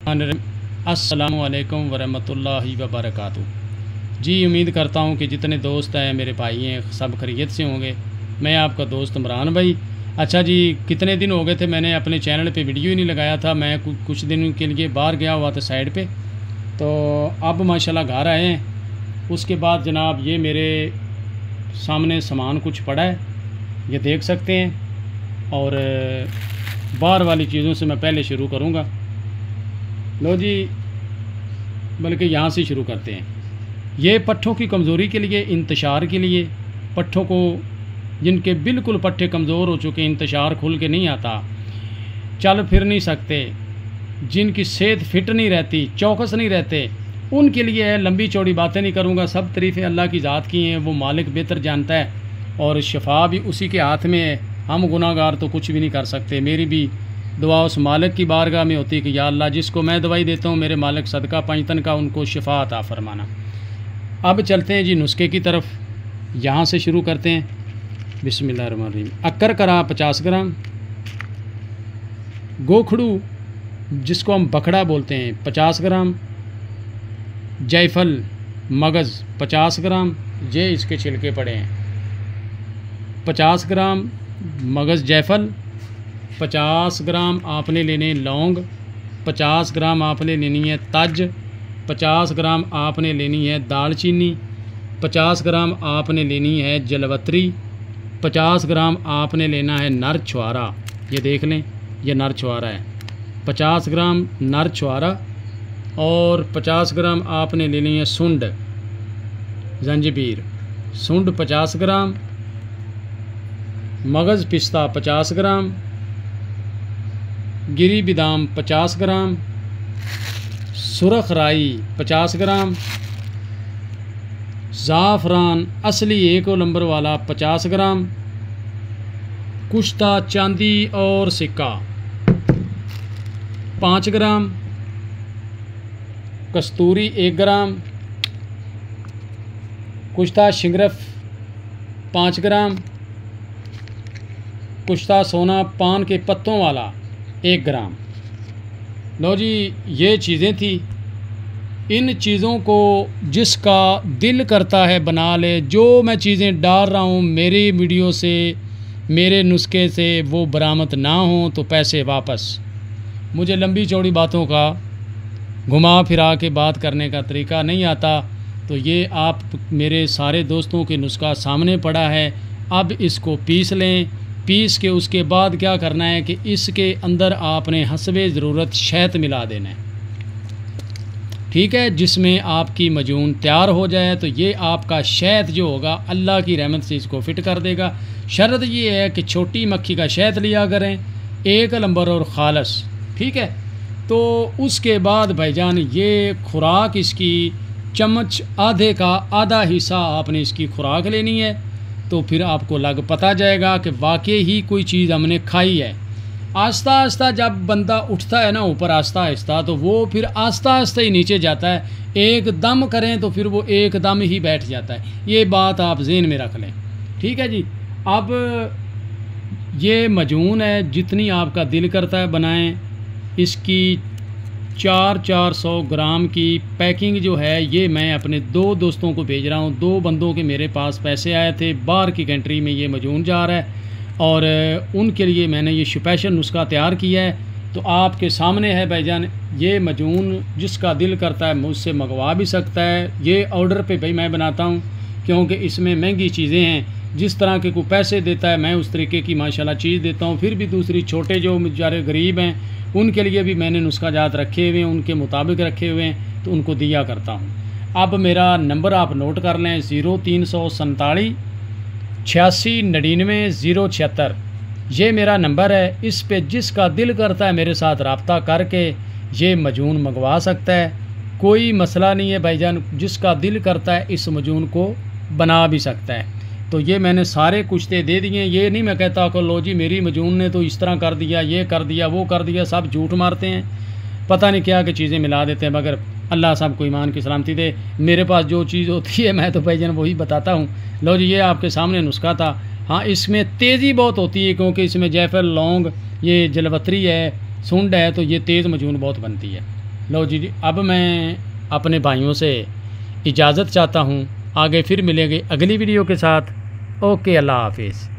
अस्सलामुअलैकुम वरहमतुल्लाहि वबरकातुहू। जी उम्मीद करता हूँ कि जितने दोस्त हैं मेरे भाई हैं सब खैरियत से होंगे। मैं आपका दोस्त इमरान भाई। अच्छा जी, कितने दिन हो गए थे मैंने अपने चैनल पे वीडियो ही नहीं लगाया था। मैं कुछ दिन के लिए बाहर गया हुआ था साइड पे, तो अब माशाल्लाह घर आए हैं। उसके बाद जनाब ये मेरे सामने सामान कुछ पड़ा है, ये देख सकते हैं। और बाहर वाली चीज़ों से मैं पहले शुरू करूँगा। लो जी, बल्कि यहाँ से शुरू करते हैं। ये पट्ठों की कमज़ोरी के लिए, इंतशार के लिए, पट्ठों को जिनके बिल्कुल पट्ठे कमज़ोर हो चुके, इंतशार खुल के नहीं आता, चल फिर नहीं सकते, जिनकी सेहत फिट नहीं रहती, चौकस नहीं रहते, उनके लिए है। लंबी चौड़ी बातें नहीं करूँगा, सब तरीफ़ें अल्लाह की ज़ात की हैं, वो मालिक बेहतर जानता है और शिफा भी उसी के हाथ में है। हम गुनाहगार तो कुछ भी नहीं कर सकते। मेरी भी दुआ उस मालिक की बारगाह में होती है कि या अल्लाह, जिसको मैं दवाई देता हूँ मेरे मालिक सदका पंजतन का उनको शिफा अता फरमाना। अब चलते हैं जी नुस्खे की तरफ। यहाँ से शुरू करते हैं। बिस्मिल्लाहिर्रहमानिर्रहीम। अक्कर करा 50 ग्राम, गोखड़ू जिसको हम बखड़ा बोलते हैं 50 ग्राम, जायफल मगज़ 50 ग्राम, ये इसके छिलके पड़े हैं। 50 ग्राम मगज़ जायफल, 50 ग्राम आपने लेने लौंग, 50 ग्राम आपने लेनी है तज, 50 ग्राम आपने लेनी है दालचीनी, 50 ग्राम आपने लेनी है जलवत्री, 50 ग्राम आपने लेना है नर छुआरा। ये देख लें, ये नर छुआरा है। 50 ग्राम नर छुआरा और 50 ग्राम आपने लेनी है सुंड जंजीबीर। सुंड 50 ग्राम, मगज़ पिस्ता 50 ग्राम, गिरी बादाम 50 ग्राम, सुरख राई 50 ग्राम, ज़ाफ़रान असली 1 नंबर वाला 50 ग्राम, कुश्ता चांदी और सिक्का 5 ग्राम, कस्तूरी 1 ग्राम, कुश्ता शिंगरफ 5 ग्राम, कुश्ता सोना पान के पत्तों वाला 1 ग्राम। लो जी, ये चीज़ें थी। इन चीज़ों को जिसका दिल करता है बना ले। जो मैं चीज़ें डाल रहा हूँ मेरी वीडियो से, मेरे नुस्खे से वो बरामद ना हो तो पैसे वापस। मुझे लंबी चौड़ी बातों का घुमा फिरा के बात करने का तरीका नहीं आता। तो ये आप मेरे सारे दोस्तों के नुस्खा सामने पड़ा है। अब इसको पीस लें। पीस के उसके बाद क्या करना है कि इसके अंदर आपने हस्बे ज़रूरत शहद मिला देना है, ठीक है। जिसमें आपकी मजून तैयार हो जाए तो ये आपका शहद जो होगा अल्लाह की रहमत से इसको फिट कर देगा। शर्त ये है कि छोटी मक्खी का शहद लिया करें, 1 नंबर और ख़ालस, ठीक है। तो उसके बाद भाईजान ये खुराक इसकी चम्मच आधे का आधा हिस्सा आपने इसकी खुराक लेनी है। तो फिर आपको लग पता जाएगा कि वाकई ही कोई चीज़ हमने खाई है। आस्ता आस्ता जब बंदा उठता है ना ऊपर आस्ता आस्ता, तो वो फिर आस्ता आस्ता ही नीचे जाता है। एक दम करें तो फिर वो एक दम ही बैठ जाता है। ये बात आप ज़हन में रख लें, ठीक है जी। अब ये मजून है, जितनी आपका दिल करता है बनाएं। इसकी 400 ग्राम की पैकिंग जो है ये मैं अपने 2 दोस्तों को भेज रहा हूँ। 2 बंदों के मेरे पास पैसे आए थे, बाहर की कंट्री में ये मजून जा रहा है और उनके लिए मैंने ये स्पेशल नुस्खा तैयार किया है। तो आपके सामने है भाईजान, ये मजून जिसका दिल करता है मुझसे मंगवा भी सकता है। ये ऑर्डर पे भाई मैं बनाता हूँ, क्योंकि इसमें महंगी चीज़ें हैं। जिस तरह के कोई पैसे देता है मैं उस तरीके की माशाल्लाह चीज़ देता हूँ। फिर भी दूसरी छोटे जो बेचारे गरीब हैं उनके लिए भी मैंने नुस्खा जात रखे हुए हैं, उनके मुताबिक रखे हुए हैं, तो उनको दिया करता हूँ। अब मेरा नंबर आप नोट कर लें, 0347 86 99 076। ये मेरा नंबर है। इस पे जिसका दिल करता है मेरे साथ रब्ता करके ये मजून मंगवा सकता है। कोई मसला नहीं है भाईजान, जिसका दिल करता है इस मजून को बना भी सकता है। तो ये मैंने सारे कुश्ते दे दिए। ये नहीं मैं कहता कि लो जी मेरी मजून ने तो इस तरह कर दिया, ये कर दिया, वो कर दिया। सब झूठ मारते हैं, पता नहीं क्या क्या चीज़ें मिला देते हैं। मगर अल्लाह साहब को ईमान की सलामती दे। मेरे पास जो चीज़ होती है मैं तो भाईजान वही बताता हूँ। लो जी, ये आपके सामने नुस्खा था। हाँ, इसमें तेज़ी बहुत होती है क्योंकि इसमें जायफल, लौंग, ये जलवत्री है, सुंड है, तो ये तेज़ मजून बहुत बनती है। लो जी, अब मैं अपने भाइयों से इजाज़त चाहता हूँ। आगे फिर मिलेंगे अगली वीडियो के साथ। ओके, अल्लाह हाफिज़।